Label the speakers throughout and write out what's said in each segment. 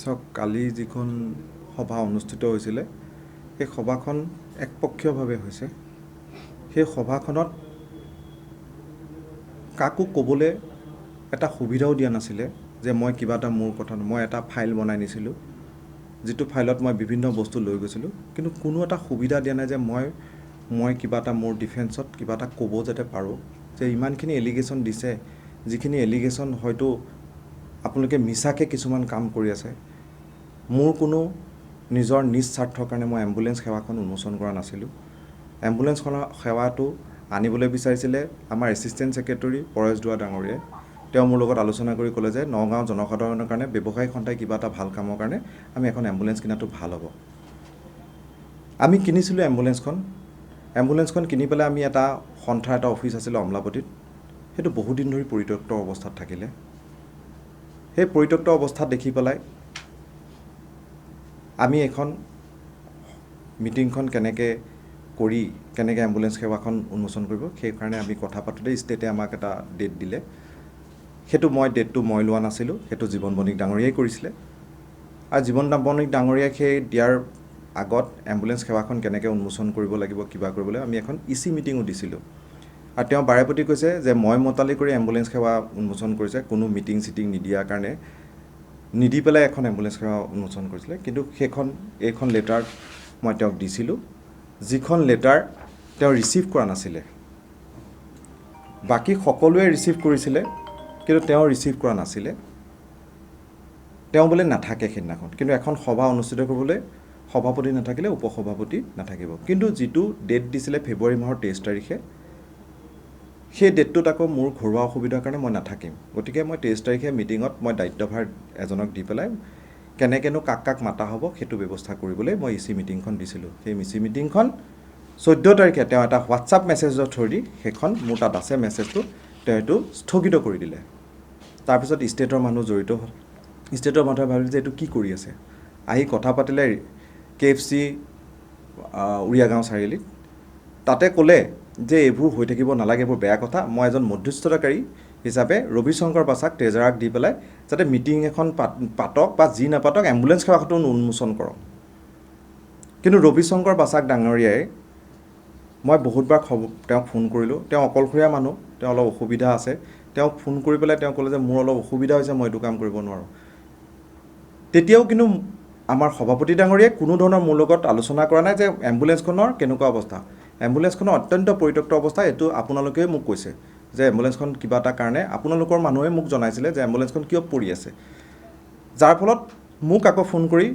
Speaker 1: চাওক কালি যিখন সভা অনুষ্ঠিত হৈছিলে সেই সভাখন একপক্ষীয়ভাৱে হৈছে। সেই সভাখনত কাকো ক'বলৈ এটা সুবিধাও দিয়া নাছিলে যে মই কিবা এটা মোৰ কথা মই এটা ফাইল বনাই নিছিলোঁ, যিটো ফাইলত মই বিভিন্ন বস্তু লৈ গৈছিলোঁ, কিন্তু কোনো এটা সুবিধা দিয়া নাই যে মই কিবা এটা মোৰ ডিফেন্সত কিবা এটা ক'ব যাতে পাৰোঁ যে ইমানখিনি এলিগেশ্যন দিছে, যিখিনি এলিগেশ্যন হয়তো আপোনালোকে মিছাকৈ কিছুমান কাম কৰি আছে। মোৰ কোনো নিজৰ নিজ স্বাৰ্থৰ কাৰণে মই এম্বুলেঞ্চ সেৱাখন উন্মোচন কৰা নাছিলোঁ। এম্বুলেঞ্চখনৰ সেৱাটো আনিবলৈ বিচাৰিছিলে আমাৰ এছিষ্টেণ্ট ছেক্ৰেটৰী পৰেশ দুৱা ডাঙৰীয়াই। তেওঁ মোৰ লগত আলোচনা কৰি ক'লে যে নগাঁও জনসাধাৰণৰ কাৰণে ব্যৱসায়িক সন্থাই কিবা এটা ভাল কামৰ কাৰণে আমি এখন এম্বুলেঞ্চ কিনাটো ভাল হ'ব। আমি কিনিছিলোঁ এম্বুলেঞ্চখন কিনি পেলাই আমি এটা সন্থাৰ এটা অফিচ আছিলে অমলাপতিত, সেইটো বহুদিন ধৰি পৰিত্যক্ত অৱস্থাত থাকিলে। সেই পৰিত্যক্ত অৱস্থাত দেখি পেলাই আমি এখন মিটিংখন কেনেকৈ এম্বুলেঞ্চ সেৱাখন উন্মোচন কৰিব, সেইকাৰণে আমি কথা পাতোঁতে ষ্টেটে আমাক এটা ডেট দিলে। সেইটো ডেটটো মই লোৱা নাছিলোঁ, সেইটো জীৱন বণিক ডাঙৰীয়াই কৰিছিলে। আৰু জীৱন বণিক ডাঙৰীয়াই সেই দিয়াৰ আগত এম্বুলেঞ্চ সেৱাখন কেনেকৈ উন্মোচন কৰিব লাগিব কিবা কৰিবলৈ আমি এখন ইচি মিটিঙো দিছিলোঁ। আৰু তেওঁ বাৰেপতি কৈছে যে মই মতালি কৰি এম্বুলেঞ্চ সেৱা উন্মোচন কৰিছে, কোনো মিটিং চিটিং নিদিয়াৰ কাৰণে নিদি পেলাই এখন এম্বুলেঞ্চ সেৱা উন্মোচন কৰিছিলে। কিন্তু এইখন লেটাৰ মই তেওঁক দিছিলোঁ, যিখন লেটাৰ তেওঁ ৰিচিভ কৰা নাছিলে। বাকী সকলোৱে ৰিচিভ কৰিছিলে, কিন্তু তেওঁ ৰিচিভ কৰা নাছিলে। তেওঁ বোলে নাথাকে সেইদিনাখন, কিন্তু এখন সভা অনুষ্ঠিত কৰিবলৈ সভাপতি নাথাকিলে উপসভাপতি নাথাকিব। কিন্তু যিটো ডেট দিছিলে ফেব্ৰুৱাৰী মাহৰ 23 তাৰিখে, সেই ডেটটোত আকৌ মোৰ ঘৰুৱা অসুবিধাৰ কাৰণে মই নাথাকিম। গতিকে মই 23 তাৰিখে মিটিঙত মই দায়িত্বভাৰ এজনক দি পেলাই কেনেকৈনো কাক মাতা হ'ব সেইটো ব্যৱস্থা কৰিবলৈ মই ইচি মিটিংখন দিছিলোঁ। সেই ইচি মিটিংখন 14 তাৰিখে তেওঁ এটা হোৱাটছআপ মেছেজৰ থ্ৰু দি, সেইখন মোৰ তাত আছে মেছেজটো, তেওঁ এইটো স্থগিত কৰি দিলে। তাৰপিছত ষ্টেটৰ মানুহ জড়িত হ'ল। ষ্টেটৰ মানুহে ভাবিলে যে এইটো কি কৰি আছে, আহি কথা পাতিলে KFC উৰিয়া গাঁও চাৰিআলিত। তাতে ক'লে যে এইবোৰ হৈ থাকিব নালাগে, এইবোৰ বেয়া কথা। মই এজন মধ্যস্থতাকাৰী হিচাপে ৰবিশংকৰ বাছাক ট্ৰেজাৰাক দি পেলাই যাতে মিটিং এখন পাতক বা যি নাপাতক এম্বুলেঞ্চ সেৱাটো উন্মোচন কৰক। কিন্তু ৰবিশংকৰ বাছাক ডাঙৰীয়াই, মই বহুতবাৰ তেওঁক ফোন কৰিলোঁ, তেওঁ অকলশৰীয়া মানুহ, তেওঁ অলপ অসুবিধা আছে। তেওঁক ফোন কৰি পেলাই তেওঁ ক'লে যে মোৰ অলপ অসুবিধা হৈছে, মই এইটো কাম কৰিব নোৱাৰোঁ। তেতিয়াও কিন্তু আমাৰ সভাপতি ডাঙৰীয়াই কোনো ধৰণৰ মোৰ লগত আলোচনা কৰা নাই যে এম্বুলেঞ্চখনৰ কেনেকুৱা অৱস্থা। এম্বুলেঞ্চখনৰ অত্যন্ত পৰিত্যক্ত অৱস্থা, এইটো আপোনালোকেই মোক কৈছে যে এম্বুলেঞ্চখন কিবা এটা কাৰণে আপোনালোকৰ মানুহে মোক জনাইছিলে যে এম্বুলেঞ্চখন কিয় পৰি আছে। যাৰ ফলত মোক আকৌ ফোন কৰি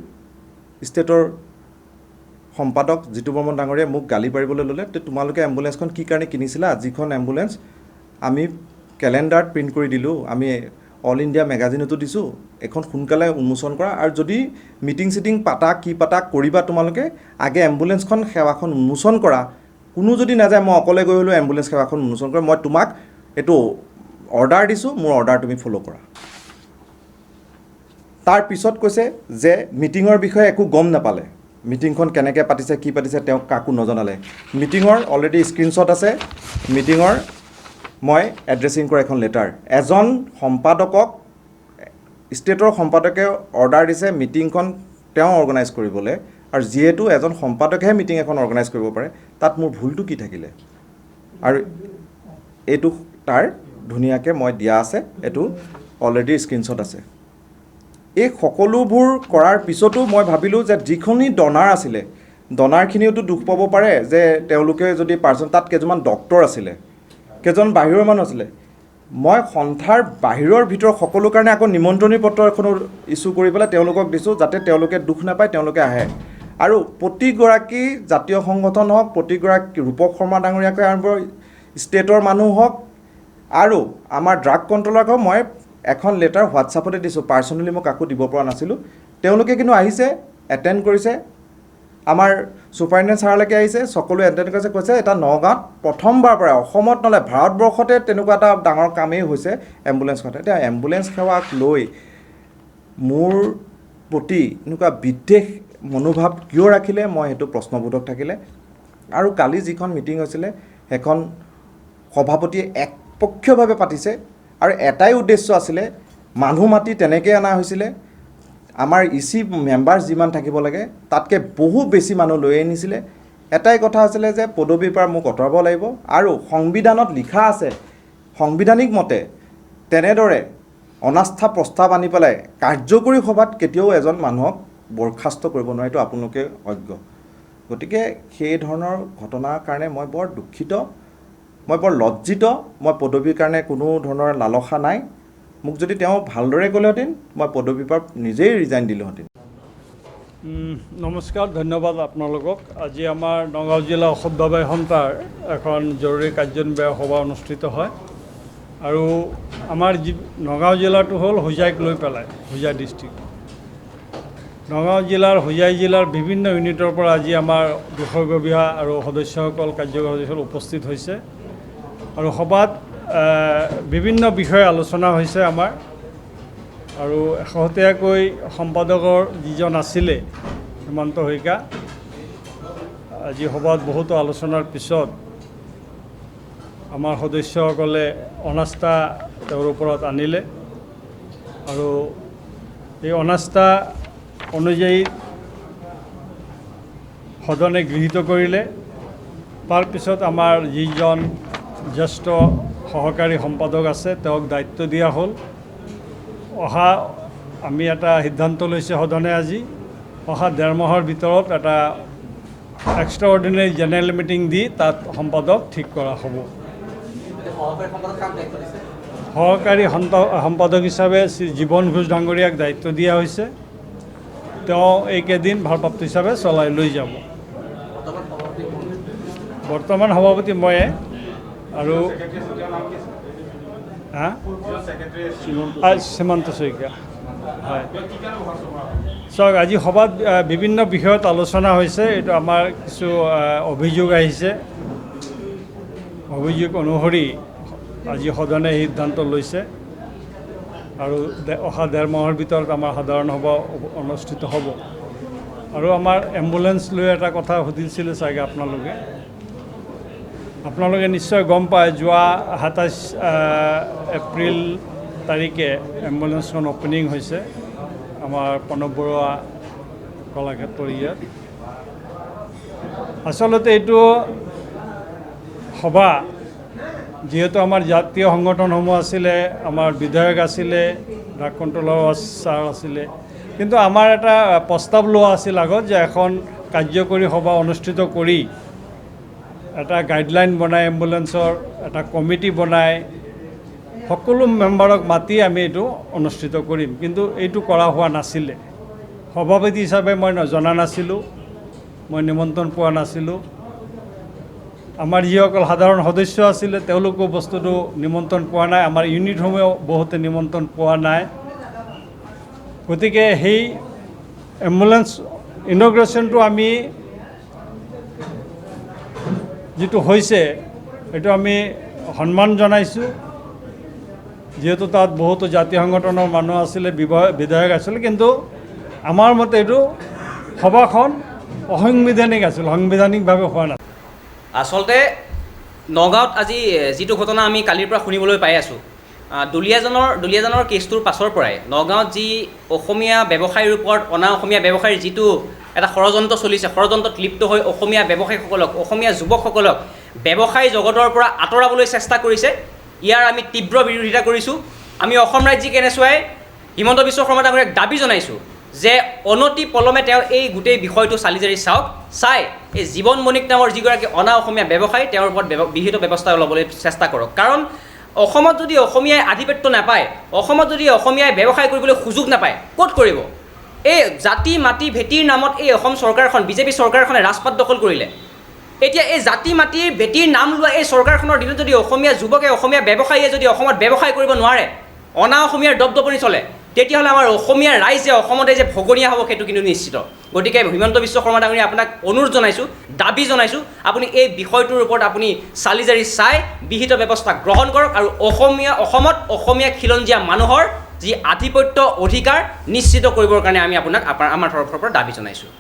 Speaker 1: ষ্টেটৰ সম্পাদক জিতু বৰ্মন ডাঙৰীয়াই মোক গালি পাৰিবলৈ ল'লে, তোমালোকে এম্বুলেঞ্চখন কি কাৰণে কিনিছিলা, যিখন এম্বুলেঞ্চ আমি কেলেণ্ডাৰত প্ৰিণ্ট কৰি দিলোঁ, আমি অল ইণ্ডিয়া মেগাজিনতো দিছোঁ, এখন সোনকালে উন্মোচন কৰা, আৰু যদি মিটিং চিটিং পাতা কি পাতা কৰিবা তোমালোকে, আগে এম্বুলেঞ্চখন সেৱাখন উন্মোচন কৰা। কোনো যদি নাযায় মই অকলে গৈ হ'লেও এম্বুলেঞ্চ সেৱাখন উন্মোচন কৰা, মই তোমাক এইটো অৰ্ডাৰ দিছোঁ, মোৰ অৰ্ডাৰ তুমি ফ'ল' কৰা। তাৰ পিছত কৈছে যে মিটিঙৰ বিষয়ে একো গম নাপালে, মিটিংখন কেনেকৈ পাতিছে কি পাতিছে তেওঁক কাকো নজনালে। মিটিঙৰ অলৰেডি স্ক্ৰীনশ্বট আছে, মিটিঙৰ মই এড্ৰেছিং কৰা এখন লেটাৰ। এজন সম্পাদকক ষ্টেটৰ সম্পাদকে অৰ্ডাৰ দিছে মিটিংখন তেওঁ অৰ্গেনাইজ কৰিবলৈ, আৰু যিহেতু এজন সম্পাদকেহে মিটিং এখন অৰ্গেনাইজ কৰিব পাৰে, তাত মোৰ ভুলটো কি থাকিলে। আৰু এইটো তাৰ ধুনীয়াকৈ মই দিয়া আছে, এইটো অলৰেডি স্ক্ৰীনশ্বট আছে। এই সকলোবোৰ কৰাৰ পিছতো মই ভাবিলোঁ যে যিখিনি ডনাৰ আছিলে, ডনাৰখিনিওতো দুখ পাব পাৰে যে তেওঁলোকে যদি তাত কেইজনমান ডক্তৰ আছিলে, কেইজন বাহিৰৰ মানুহ আছিলে। মই সন্থাৰ বাহিৰৰ ভিতৰৰ সকলো কাৰণে আকৌ নিমন্ত্ৰণী পত্ৰ এখনো ইছ্যু কৰি পেলাই তেওঁলোকক দিছোঁ, যাতে তেওঁলোকে দুখ নাপায়, তেওঁলোকে আহে। আৰু প্ৰতিগৰাকী জাতীয় সংগঠন হওক, প্ৰতিগৰাকী ৰূপক শৰ্মা ডাঙৰীয়াকে আৰম্ভ ষ্টেটৰ মানুহ হওক, আৰু আমাৰ ড্ৰাগ কণ্ট্ৰলাৰক মই এখন লেটাৰ হোৱাটছআপতে দিছোঁ, পাৰ্চনেলি মই কাকো দিব পৰা নাছিলোঁ। তেওঁলোকে কিন্তু আহিছে, এটেণ্ড কৰিছে, আমাৰ ছুপাৰিণ্টেণ্ডেণ্ট ছাৰলৈকে আহিছে, সকলোৱে এটেণ্ড কৰিছে, কৈছে এটা নগাঁৱত প্ৰথমবাৰ পৰা, অসমত নহ'লে ভাৰতবৰ্ষতে তেনেকুৱা এটা ডাঙৰ কামেই হৈছে এম্বুলেঞ্চখনে। এতিয়া এম্বুলেঞ্চ সেৱাক লৈ মোৰ প্ৰতি এনেকুৱা বিদ্বেষ মনোভাৱ কিয় ৰাখিলে, মই সেইটো প্ৰশ্নবোধক থাকিলে। আৰু কালি যিখন মিটিং হৈছিলে সেইখন সভাপতিয়ে একপক্ষীয়ভাৱে পাতিছে, আৰু এটাই উদ্দেশ্য আছিলে, মানুহ মাতি তেনেকৈ অনা হৈছিলে, আমাৰ ইচি মেম্বাৰ যিমান থাকিব লাগে তাতকৈ বহু বেছি মানুহ লৈ আনিছিলে। এটাই কথা আছিলে যে পদবীৰ পৰা মোক আঁতৰাব লাগিব, আৰু সংবিধানত লিখা আছে সাংবিধানিক মতে তেনেদৰে অনাস্থা প্ৰস্তাৱ আনি পেলাই কাৰ্যকৰী সভাত কেতিয়াও এজন মানুহক বৰ্খাস্ত কৰিব নোৱাৰে, এইটো আপোনালোকে অজ্ঞ। গতিকে সেই ধৰণৰ ঘটনাৰ কাৰণে মই বৰ দুখিত, মই বৰ লজ্জিত। মই পদবীৰ কাৰণে কোনো ধৰণৰ লালসা নাই। মোক যদি তেওঁ ভালদৰে ক'লেহেঁতেন মই পদবীৰ পৰা নিজেই ৰিজাইন দিলোঁহেঁতেন।
Speaker 2: নমস্কাৰ, ধন্যবাদ আপোনালোকক। আজি আমাৰ নগাঁও জিলা অসম ব্যবসায়ী সন্থাৰ এখন জৰুৰী কাৰ্যনিৰ্বাহী সভা অনুষ্ঠিত হয়, আৰু আমাৰ নগাঁও জিলাটো হ'ল হোজাইক লৈ পেলাই, হোজাই ডিষ্ট্ৰিক্ট। নগাঁও জিলাৰ হোজাই জিলাৰ বিভিন্ন ইউনিটৰ পৰা আজি আমাৰ বিষয়ববীয়া আৰু সদস্যসকল, কাৰ্যকৰী সদস্যসকল উপস্থিত হৈছে, আৰু সভাত বিভিন্ন বিষয়ে আলোচনা হৈছে আমাৰ। আৰু শেহতীয়াকৈ সম্পাদকৰ যিজন আছিলে হিমন্ত শইকীয়া, আজি সভাত বহুতো আলোচনাৰ পিছত আমাৰ সদস্যসকলে অনাস্থা তেওঁৰ ওপৰত আনিলে, আৰু এই অনাস্থা অনুযায়ী সদনে গৃহীত কৰিলে। তাৰপিছত আমাৰ যিজন জ্যেষ্ঠ সহকাৰী সম্পাদক আছে তেওঁক দায়িত্ব দিয়া হ'ল। আমি এটা সিদ্ধান্ত লৈছে সদনে আজি, অহা 1.5 মাহৰ ভিতৰত এটা এক্সট্ৰাঅৰ্ডিনেৰী জেনেৰেল মিটিং দি তাত সম্পাদক ঠিক কৰা হ'ব। সহকাৰী সম্পাদক হিচাপে শ্ৰী জীৱন ঘোষ ডাঙৰীয়াক দায়িত্ব দিয়া হৈছে। তেওঁ এইকেইদিন ভাৰপ্ৰাপ্ত হিচাপে চলাই লৈ যাব। বৰ্তমান সভাপতি ময়ে, আৰু সীমান্ত শইকীয়া। হয়, চাওক, আজি সভাত বিভিন্ন বিষয়ত আলোচনা হৈছে। এইটো আমাৰ কিছু অভিযোগ আহিছে, অভিযোগ অনুসৰি আজি সদনে সিদ্ধান্ত লৈছে, আৰু অহা 1.5 মাহৰ ভিতৰত আমাৰ সাধাৰণ সভা অনুষ্ঠিত হ'ব। আৰু আমাৰ এম্বুলেঞ্চ লৈ এটা কথা সুধিছিলে চাগে আপোনালোকে নিশ্চয় গম পায়, যোৱা 27 এপ্ৰিল তাৰিখে এম্বুলেঞ্চখন অপেনিং হৈছে আমাৰ প্ৰণৱ বৰুৱা কলাক্ষেত্ৰৰ ইয়াত। আচলতে এইটো সভা, যিহেতু আমাৰ জাতীয় সংগঠনসমূহ আছিলে, আমাৰ বিধায়ক আছিলে, ড্ৰাগ কণ্ট্ৰলৰ ছাৰ আছিলে, কিন্তু আমাৰ এটা প্ৰস্তাৱ লোৱা আছিল আগত যে এখন কাৰ্যকৰী সভা অনুষ্ঠিত কৰি এটা গাইডলাইন বনাই, এম্বুলেঞ্চৰ এটা কমিটি বনাই সকলো মেম্বাৰক মাতি আমি এইটো অনুষ্ঠিত কৰিম, কিন্তু এইটো কৰা হোৱা নাছিলে। সভাপতি হিচাপে মই জনা নাছিলোঁ, মই নিমন্ত্ৰণ পোৱা নাছিলোঁ। আমাৰ যিসকল সাধাৰণ সদস্য আছিলে তেওঁলোকেও বস্তুটো নিমন্ত্ৰণ পোৱা নাই, আমাৰ ইউনিটসমূহেও বহুতে নিমন্ত্ৰণ পোৱা নাই। গতিকে সেই এম্বুলেঞ্চ ইনগ্ৰেশ্যনটো আমি যিটো হৈছে এইটো আমি সন্মান জনাইছোঁ, যিহেতু তাত বহুতো জাতীয় সংগঠনৰ মানুহ আছিলে, বিধায়ক আছিলে, কিন্তু আমাৰ মতে এইটো সভাখন অসাংবিধানিক আছিল, সাংবিধানিকভাৱে হোৱা নাছিল।
Speaker 3: আচলতে নগাঁৱত আজি যিটো ঘটনা আমি কালিৰ পৰা শুনিবলৈ পাই আছোঁ, দুলীয়াজানৰ কেছটোৰ পাছৰ পৰাই নগাঁৱত যি অসমীয়া ব্যৱসায়ীৰ ওপৰত অনা অসমীয়া ব্যৱসায়ীৰ যিটো এটা ষড়যন্ত্ৰ চলিছে, ষড়যন্ত্ৰত লিপ্ত হৈ অসমীয়া ব্যৱসায়ীসকলক, অসমীয়া যুৱকসকলক ব্যৱসায়ী জগতৰ পৰা আঁতৰাবলৈ চেষ্টা কৰিছে, ইয়াৰ আমি তীব্ৰ বিৰোধিতা কৰিছোঁ। আমি অসম ৰাজ্যিক NSY হিমন্ত বিশ্ব শৰ্মা ডাঙৰীয়াক দাবী জনাইছোঁ যে অনতি পলমে তেওঁ এই গোটেই বিষয়টো চালি জাৰি চাওক, চাই এই জীৱন মণিক নামৰ যিগৰাকী অনা অসমীয়া ব্যৱসায়ী তেওঁৰ ওপৰত বিহিত ব্যৱস্থা ল'বলৈ চেষ্টা কৰক। কাৰণ অসমত যদি অসমীয়াই আধিপত্য নাপায়, অসমত যদি অসমীয়াই ব্যৱসায় কৰিবলৈ সুযোগ নাপায়, ক'ত কৰিব? এই জাতি মাটি ভেটিৰ নামত এই অসম চৰকাৰখন, বিজেপি চৰকাৰখনে ৰাজপাট দখল কৰিলে। এতিয়া এই জাতি মাটিৰ ভেটিৰ নাম লোৱা এই চৰকাৰখনৰ দিনত যদি অসমীয়া যুৱকে, অসমীয়া ব্যৱসায়ীয়ে যদি অসমত ব্যৱসায় কৰিব নোৱাৰে, অনা অসমীয়াৰ দপদপনি চলে, তেতিয়াহ'লে আমাৰ অসমীয়া ৰাইজ যে অসমতে যে ভগনীয়া হ'ব সেইটো কিন্তু নিশ্চিত। গতিকে হিমন্ত বিশ্ব শৰ্মা ডাঙৰীয়া আপোনাক অনুৰোধ জনাইছোঁ, দাবী জনাইছোঁ, আপুনি এই বিষয়টোৰ ওপৰত আপুনি চালি জাৰি চাই বিহিত ব্যৱস্থা গ্ৰহণ কৰক, আৰু অসমত অসমীয়া খিলঞ্জীয়া মানুহৰ যি আধিপত্য অধিকাৰ নিশ্চিত কৰিবৰ কাৰণে আমি আপোনাক আমাৰ তৰফৰ পৰা দাবী জনাইছোঁ।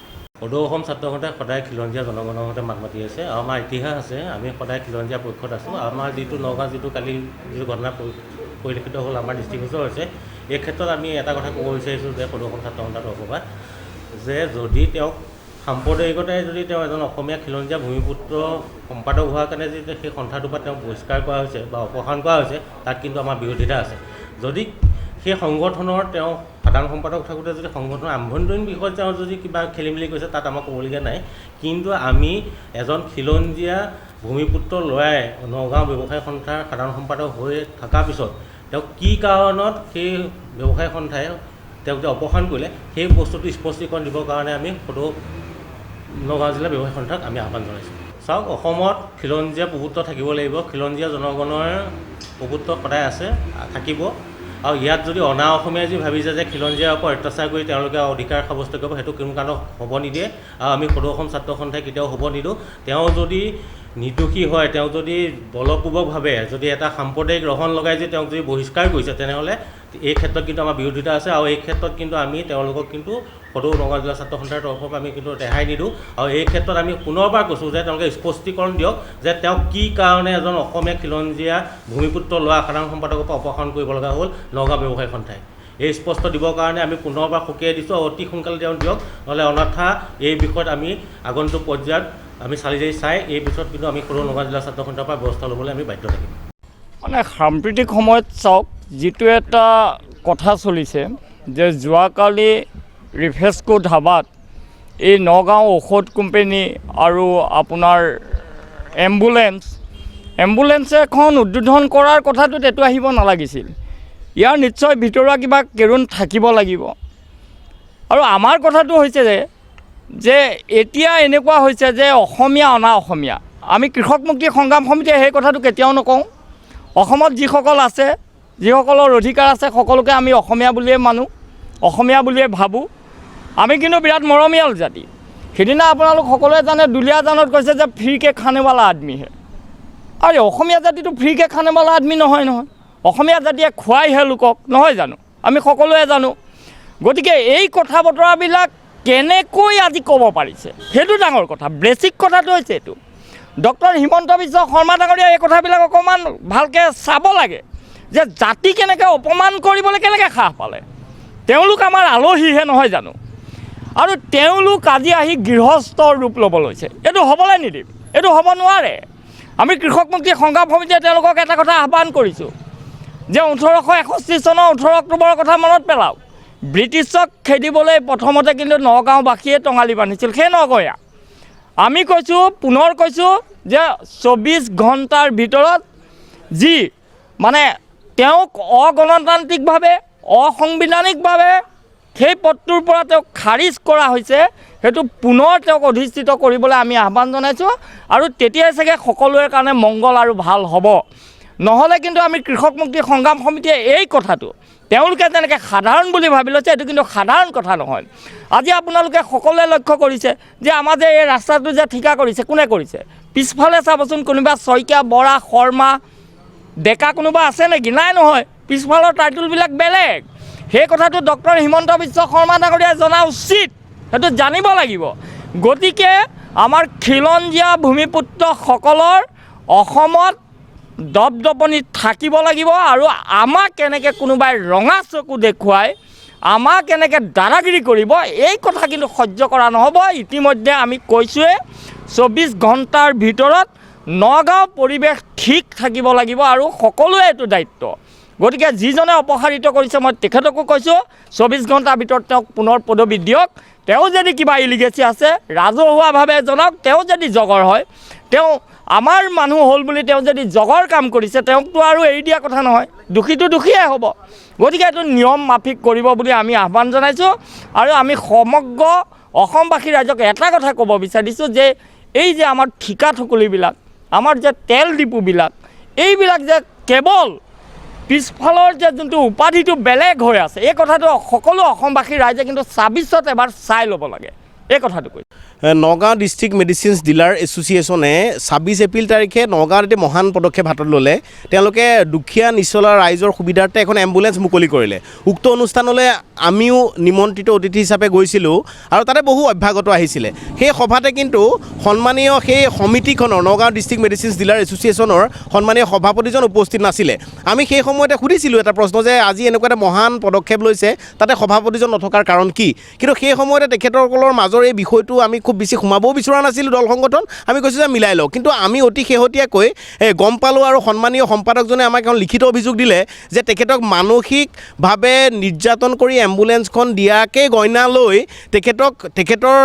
Speaker 4: সদৌ অসম ছাত্ৰ সন্থাই সদায় খিলঞ্জীয়া জনগণৰ মতে মাত মাতি আছে, আৰু আমাৰ ইতিহাস আছে, আমি সদায় খিলঞ্জীয়া পক্ষত আছোঁ। আমাৰ যিটো নগাঁও কালি যিটো ঘটনা পৰিলক্ষিত হ'ল আমাৰ ডিষ্ট্ৰিক্ট হৈছে, এই ক্ষেত্ৰত আমি এটা কথা ক'ব বিচাৰিছোঁ যে সদৌ অসম ছাত্ৰ সন্থাৰ তৰফৰ পৰা যে যদি তেওঁক সাম্প্ৰদায়িকতাই যদি তেওঁ এজন অসমীয়া খিলঞ্জীয়া ভূমিপুত্ৰ সম্পাদক হোৱাৰ কাৰণে যদি সেই সন্থাটোৰ পৰা তেওঁক বহিষ্কাৰ কৰা হৈছে বা অপসাৰণ কৰা হৈছে তাত কিন্তু আমাৰ বিৰোধিতা আছে। যদি সেই সংগঠনৰ তেওঁ সাধাৰণ সম্পাদক থাকোঁতে যদি সংগঠনৰ আভ্যন্তৰীণ বিষয়ত তেওঁ যদি কিবা খেলি মেলি কৰিছে তাত আমাৰ ক'বলগীয়া নাই, কিন্তু আমি এজন খিলঞ্জীয়া ভূমিপুত্ৰ ল'ৰাই নগাঁও ব্যৱসায়ী সন্থাৰ সাধাৰণ সম্পাদক হৈ থকাৰ পিছত তেওঁক কি কাৰণত সেই ব্যৱসায়ী সন্থাই তেওঁক যে অপসাৰণ কৰিলে সেই বস্তুটো স্পষ্টীকৰণ দিবৰ কাৰণে আমি সদৌ নগাঁও জিলা ব্যৱসায়ী সন্থাক আমি আহ্বান জনাইছোঁ। চাওক, অসমত খিলঞ্জীয়া প্ৰভুত্ব থাকিব লাগিব, খিলঞ্জীয়া জনগণৰ প্ৰভুত্ব সদায় আছে, থাকিব। আৰু ইয়াত যদি অনা অসমীয়াই যদি ভাবিছে যে খিলঞ্জীয়াৰ ওপৰত অত্যাচাৰ কৰি তেওঁলোকে অধিকাৰ সাব্যস্ত কৰিব, সেইটো কোনো কাৰণত হ'ব নিদিয়ে। আৰু আমি সদৌ অসম ছাত্ৰ সন্থাই কেতিয়াও হ'ব নিদিওঁ। তেওঁ যদি নিৰ্দোষী হয়, তেওঁ যদি বলপূৰ্বকভাৱে যদি এটা সাম্প্ৰদায়িক ৰহণ লগাই যদি তেওঁক যদি বহিষ্কাৰ কৰিছে, তেনেহ'লে এই ক্ষেত্ৰত কিন্তু আমাৰ বিৰোধিতা আছে। আৰু এই ক্ষেত্ৰত কিন্তু আমি তেওঁলোকক কিন্তু সদৌ নগাঁও জিলা ছাত্ৰ সন্থাৰ তৰফৰ পৰা আমি কিন্তু ৰেহাই নিদিওঁ। আৰু এই ক্ষেত্ৰত আমি পুনৰবাৰ কৈছোঁ যে তেওঁলোকে স্পষ্টীকৰণ দিয়ক যে তেওঁক কি কাৰণে এজন অসমীয়া খিলঞ্জীয়া ভূমিপুত্ৰ ল'ৰা সাধাৰণ সম্পাদকৰ পৰা অপসাৰণ কৰিব লগা হ'ল নগাঁও ব্যৱসায়ী সন্থাই। এই স্পষ্ট দিবৰ কাৰণে আমি পুনৰবাৰ সকীয়াই দিছোঁ আৰু অতি সোনকালে তেওঁ দিয়ক, নহ'লে অন্যথা এই বিষয়ত আমি আগন্তুক পৰ্যায়ত আমি চালি জাৰি চাই এই বিষয়ত কিন্তু আমি সদৌ নগাঁও জিলা ছাত্ৰ সন্থাৰ পৰা ব্যৱস্থা ল'বলৈ আমি বাধ্য থাকিম।
Speaker 5: মানে সাম্প্ৰতিক সময়ত চাওক, যিটো এটা কথা চলিছে যে যোৱাকালি ৰিফেস্কো ধাবাত এই নগাঁও ঔষধ কোম্পানী আৰু আপোনাৰ এম্বুলেঞ্চ এখন উদ্বোধন কৰাৰ কথাটোত এইটো আহিব নালাগিছিল। ইয়াৰ নিশ্চয় ভিতৰুৱা কিবা কেৰুণ থাকিব লাগিব। আৰু আমাৰ কথাটো হৈছে যে এতিয়া এনেকুৱা হৈছে যে অসমীয়া অনা অসমীয়া, আমি কৃষক মুক্তি সংগ্ৰাম সমিতিয়ে সেই কথাটো কেতিয়াও নকওঁ। অসমত যিসকল আছে, যিসকলৰ অধিকাৰ আছে, সকলোকে আমি অসমীয়া বুলিয়ে মানো, অসমীয়া বুলিয়ে ভাবোঁ। আমি কিন্তু বিৰাট মৰমীয়াল জাতি। সেইদিনা আপোনালোক সকলোৱে জানে দুলীয়াজানত কৈছে যে ফ্ৰীকে খানেৱালা আদমিহে। আৰু অসমীয়া জাতিটো ফ্ৰীকে খানেৱালা আদমি নহয়। অসমীয়া জাতিয়ে খুৱাইহে লোকক, নহয় জানো? আমি সকলোৱে জানো। গতিকে এই কথা বতৰাবিলাক কেনেকৈ আজি ক'ব পাৰিছে সেইটো ডাঙৰ কথা। বেছিক কথাটো হৈছে এইটো। ডক্টৰ হিমন্ত বিশ্ব শৰ্মা ডাঙৰীয়া এই কথাবিলাক অকণমান ভালকৈ চাব লাগে যে জাতি কেনেকৈ অপমান কৰিবলৈ কেনেকৈ সাহ পালে। তেওঁলোক আমাৰ আলহীহে, নহয় জানো? আৰু তেওঁলোক আজি আহি গৃহস্থৰ ৰূপ ল'ব লৈছে। এইটো হ'বলৈ নিদিম, এইটো হ'ব নোৱাৰে। আমি কৃষক মুক্তি সংগ্ৰাম সমিতিয়ে তেওঁলোকক এটা কথা আহ্বান কৰিছোঁ যে 1861 চনৰ 18 অক্টোবৰৰ কথা মনত পেলাওক। ব্ৰিটিছক খেদিবলৈ প্ৰথমতে কিন্তু নগাঁওবাসীয়ে টঙালি বান্ধিছিল, সেই নগঞা। আমি কৈছোঁ, পুনৰ কৈছোঁ যে 24 ঘণ্টাৰ ভিতৰত যি মানে তেওঁক অগণতান্ত্ৰিকভাৱে, অসাংবিধানিকভাৱে সেই পদটোৰ পৰা তেওঁক খাৰিজ কৰা হৈছে, সেইটো পুনৰ তেওঁক অধিষ্ঠিত কৰিবলৈ আমি আহ্বান জনাইছোঁ। আৰু তেতিয়াই চাগে সকলোৰে কাৰণে মংগল আৰু ভাল হ'ব। নহ'লে কিন্তু আমি কৃষক মুক্তি সংগ্ৰাম সমিতিয়ে এই কথাটো তেওঁলোকে যেনেকৈ সাধাৰণ বুলি ভাবি লৈছে, এইটো কিন্তু সাধাৰণ কথা নহয়। আজি আপোনালোকে সকলোৱে লক্ষ্য কৰিছে যে আমাৰ যে এই ৰাস্তাটো যে ঠিকা কৰিছে, কোনে কৰিছে? পিছফালে চাবচোন, কোনোবা শইকীয়া, বৰা, শৰ্মা, ডেকা কোনোবা আছে নেকি? নাই, নহয়। পিছফালৰ টাইটেলবিলাক বেলেগ। সেই কথাটো ডক্টৰ হিমন্ত বিশ্ব শৰ্মা ডাঙৰীয়াই জনা উচিত, সেইটো জানিব লাগিব। গতিকে আমাৰ খিলঞ্জীয়া ভূমিপুত্ৰসকলৰ অসমত দপদপনি থাকিব লাগিব। আৰু আমাক কেনেকৈ কোনোবাই ৰঙা চকু দেখুৱাই আমাক কেনেকৈ দাদাগিৰি কৰিব, এই কথা কিন্তু সহ্য কৰা নহ'ব। ইতিমধ্যে আমি কৈছোঁৱে 24 ঘণ্টাৰ ভিতৰত নগাঁও পৰিৱেশ ঠিক থাকিব লাগিব আৰু সকলোৱে এইটো দায়িত্ব। গতিকে যিজনে অপসাৰিত কৰিছে, মই তেখেতকো কৈছোঁ 24 ঘণ্টাৰ ভিতৰত তেওঁক পুনৰ পদবী দিয়ক। তেওঁ যদি কিবা ইলিগেচি আছে ৰাজহুৱাভাৱে জনাওক। তেওঁ যদি জগৰ হয়, তেওঁ আমাৰ মানুহ হ'ল বুলি তেওঁ যদি জগৰ কাম কৰিছে, তেওঁকতো আৰু এৰি দিয়া কথা নহয়। দোষীটো দোষীয়ে হ'ব। গতিকে এইটো নিয়ম মাফিক কৰিব বুলি আমি আহ্বান জনাইছোঁ। আৰু আমি সমগ্ৰ অসমবাসী ৰাইজক এটা কথা ক'ব বিচাৰিছোঁ যে এই যে আমাৰ ঠিকা থুকুলিবিলাক, আমাৰ যে তেল ডিপুবিলাক, এইবিলাক যে কেৱল পিছফালৰ যে যোনটো উপাধিটো বেলেগ হৈ আছে, এই কথাটো সকলো অসমবাসী ৰাইজে কিন্তু 26ত এবাৰ চাই ল'ব লাগে। এই কথাটো কৈছোঁ।
Speaker 6: নগাঁও ডিষ্ট্ৰিক্ট মেডিচিনছ ডিলাৰ এছ'চিয়েশ্যনে 26 এপ্ৰিল তাৰিখে নগাঁৱত এটি মহান পদক্ষেপ হাতত ল'লে। তেওঁলোকে দুখীয়া নিচলা ৰাইজৰ সুবিধাৰ্থে এখন এম্বুলেঞ্চ মুকলি কৰিলে। উক্ত অনুষ্ঠানলৈ আমিও নিমন্ত্ৰিত অতিথি হিচাপে গৈছিলোঁ আৰু তাতে বহু অভ্যাগত আহিছিলে। সেই সভাতে কিন্তু সন্মানীয় সেই সমিতিখনৰ নগাঁও ডিষ্ট্ৰিক্ট মেডিচিনছ ডিলাৰ এছ'চিয়েশ্যনৰ সন্মানীয় সভাপতিজন উপস্থিত নাছিলে। আমি সেই সময়তে সুধিছিলোঁ এটা প্ৰশ্ন যে আজি এনেকুৱা এটা মহান পদক্ষেপ লৈছে, তাতে সভাপতিজন নথকাৰ কাৰণ কি? কিন্তু সেই সময়তে তেখেতসকলৰ মাজৰ এই বিষয়টো আমি খুব বেছি সোমাবও বিচৰা নাছিলোঁ দল সংগঠন। আমি কৈছোঁ যে মিলাই লওঁ, কিন্তু আমি অতি শেহতীয়াকৈ গম পালোঁ আৰু সন্মানীয় সম্পাদকজনে আমাক এখন লিখিত অভিযোগ দিলে যে তেখেতক মানসিকভাৱে নিৰ্যাতন কৰি এম্বুলেঞ্চখন দিয়াকে গইনা লৈ তেখেতৰ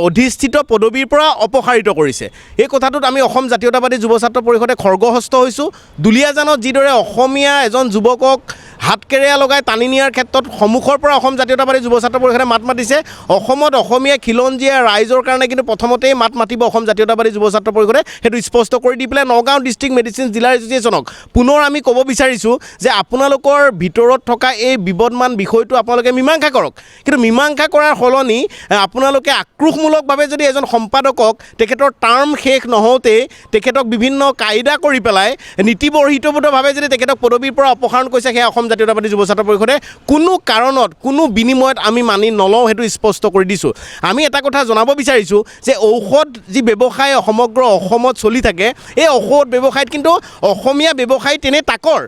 Speaker 6: অধিষ্ঠিত পদবীৰ পৰা অপসাৰিত কৰিছে। এই কথাটোত আমি অসম জাতীয়তাবাদী যুৱ ছাত্ৰ পৰিষদে খৰ্গহস্ত হৈছোঁ। দুলীয়াজানত যিদৰে অসমীয়া এজন যুৱকক হাতকেৰেয়া লগাই টানি নিয়াৰ ক্ষেত্ৰত সন্মুখৰ পৰা অসম জাতীয়তাবাদী যুৱ ছাত্ৰ পৰিষদে মাত মাতিছে, অসমত অসমীয়া খিলঞ্জীয়া ৰাইজৰ কাৰণে কিন্তু প্ৰথমতেই মাত মাতিব অসম জাতীয়তাবাদী যুৱ ছাত্ৰ পৰিষদে। সেইটো স্পষ্ট কৰি দি পেলাই নগাঁও ডিষ্ট্ৰিক্ট মেডিচিনছ ডিলাৰ এছ'চিয়েশ্যনক পুনৰ আমি ক'ব বিচাৰিছোঁ যে আপোনালোকৰ ভিতৰত থকা এই বিবদমান বিষয়টো আপোনালোকে মীমাংসা কৰক। কিন্তু মীমাংসা কৰাৰ সলনি আপোনালোকে আক্ৰোশমূলকভাৱে যদি এজন সম্পাদকক তেখেতৰ টাৰ্ম শেষ নহওঁতেই তেখেতক বিভিন্ন কায়দা কৰি পেলাই নীতিবৰ্হিতভাৱে যদি তেখেতক পদবীৰ পৰা অপসাৰণ কৰিছে, সেয়া অসম জাতীয়তাবাদী যুৱ ছাত্ৰ পৰিষদে কোনো কাৰণত কোনো বিনিময়ত আমি মানি নলওঁ, সেইটো স্পষ্ট কৰি দিছোঁ। আমি এটা কথা জনাব বিচাৰিছোঁ যে ঔষধ যি ব্যৱসায় সমগ্ৰ অসমত চলি থাকে, এই ঔষধ ব্যৱসায়ত কিন্তু অসমীয়া ব্যৱসায়ী তেনে তাকৰ।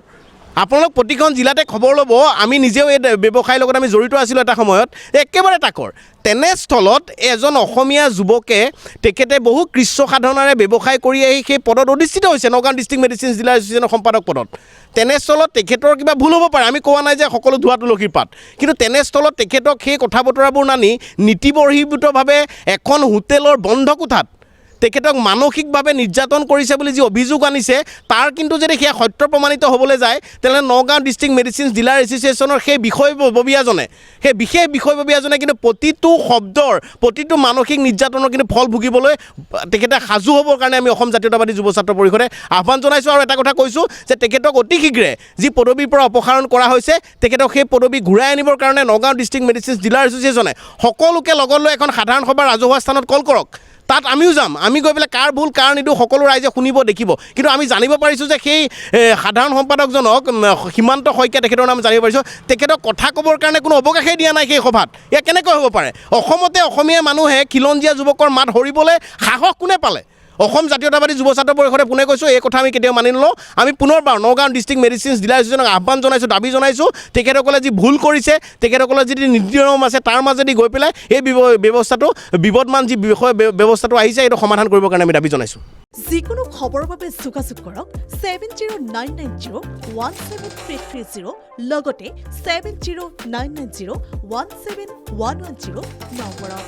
Speaker 6: আপোনালোক প্ৰতিখন জিলাতে খবৰ ল'ব, আমি নিজেও এই ব্যৱসায়ৰ লগত আমি জড়িত আছিলোঁ এটা সময়ত, একেবাৰে তাকৰ। তেনেস্থলত এজন অসমীয়া যুৱকে তেখেতে বহু কৃচ্ছ সাধনাৰে ব্যৱসায় কৰি আহি সেই পদত অধিষ্ঠিত হৈছে, নগাঁও ডিষ্ট্ৰিক্ট মেডিচিনছ ডিলাৰ এছ'চিয়েশ্যনৰ সম্পাদক পদত। তেনেস্থলত তেখেতৰ কিবা ভুল হ'ব পাৰে, আমি কোৱা নাই যে সকলো ধোৱা তুলসীৰ পাত, কিন্তু তেনেস্থলত তেখেতক সেই কথা বতৰাবোৰ নানি নীতিবৰ্হিতভাৱে এখন হোটেলৰ বন্ধ কোঠাত তেখেতক মানসিকভাৱে নিৰ্যাতন কৰিছে বুলি যি অভিযোগ আনিছে, তাৰ কিন্তু যদি সেয়া সত্য প্ৰমাণিত হ'বলৈ যায়, তেনেহ'লে নগাঁও ডিষ্ট্ৰিক্ট মেডিচিনছ ডিলাৰ এছ'চিয়েশ্যনৰ সেই বিশেষ বিষয়ববীয়াজনে কিন্তু প্ৰতিটো শব্দৰ, প্ৰতিটো মানসিক নিৰ্যাতনৰ কিন্তু ফল ভুগিবলৈ তেখেতে সাজু হ'বৰ কাৰণে আমি অসম জাতীয়তাবাদী যুৱ ছাত্ৰ পৰিষদে আহ্বান জনাইছোঁ। আৰু এটা কথা কৈছোঁ যে তেখেতক অতি শীঘ্ৰে যি পদবীৰ পৰা অপসাৰণ কৰা হৈছে, তেখেতক সেই পদবী ঘূৰাই আনিবৰ কাৰণে নগাঁও ডিষ্ট্ৰিক্ট মেডিচিনছ ডিলাৰ এছ'চিয়েশ্যনে সকলোকে লগত লৈ এখন সাধাৰণ সভা ৰাজহুৱা স্থানত কল কৰক। তাত আমিও যাম, আমি গৈ পেলাই কাৰ ভুল কাৰ নিদোষ সকলো ৰাইজে শুনিব দেখিব। কিন্তু আমি জানিব পাৰিছোঁ যে সেই সাধাৰণ সম্পাদকজনক সীমান্ত শইকীয়া তেখেতৰ নাম জানিব পাৰিছোঁ, তেখেতক কথা ক'বৰ কাৰণে কোনো অৱকাশেই দিয়া নাই সেই সভাত। ইয়াক কেনেকৈ হ'ব পাৰে? অসমতে অসমীয়া মানুহে খিলঞ্জীয়া যুৱকৰ মাত সৰিবলৈ সাহস কোনে পালে? অসম জাতীয়তাবাদী যুৱ ছাত্ৰ পৰিষদে পুনে কৈছোঁ, এই কথা আমি কেতিয়াও মানি নলওঁ। আমি পুনৰবাৰ নগাঁও ডিষ্ট্ৰিক্ট মেডিচিনছ ডিলাৰ এছ'চিয়েশ্যনক আহ্বান জনাইছোঁ, দাবী জনাইছোঁ, তেখেতসকলে যি ভুল কৰিছে, তেখেতসকলৰ যি নীতি নিয়ম আছে তাৰ মাজেদি গৈ পেলাই এই ব্যৱস্থাটো বিবদমান যি ব্যৱস্থাটো আহিছে, এইটো সমাধান কৰিবৰ কাৰণে আমি দাবী জনাইছোঁ।
Speaker 7: যিকোনো খবৰৰ বাবে যোগাযোগ কৰক 7099017330 লগতে 7099017110 নম্বৰত।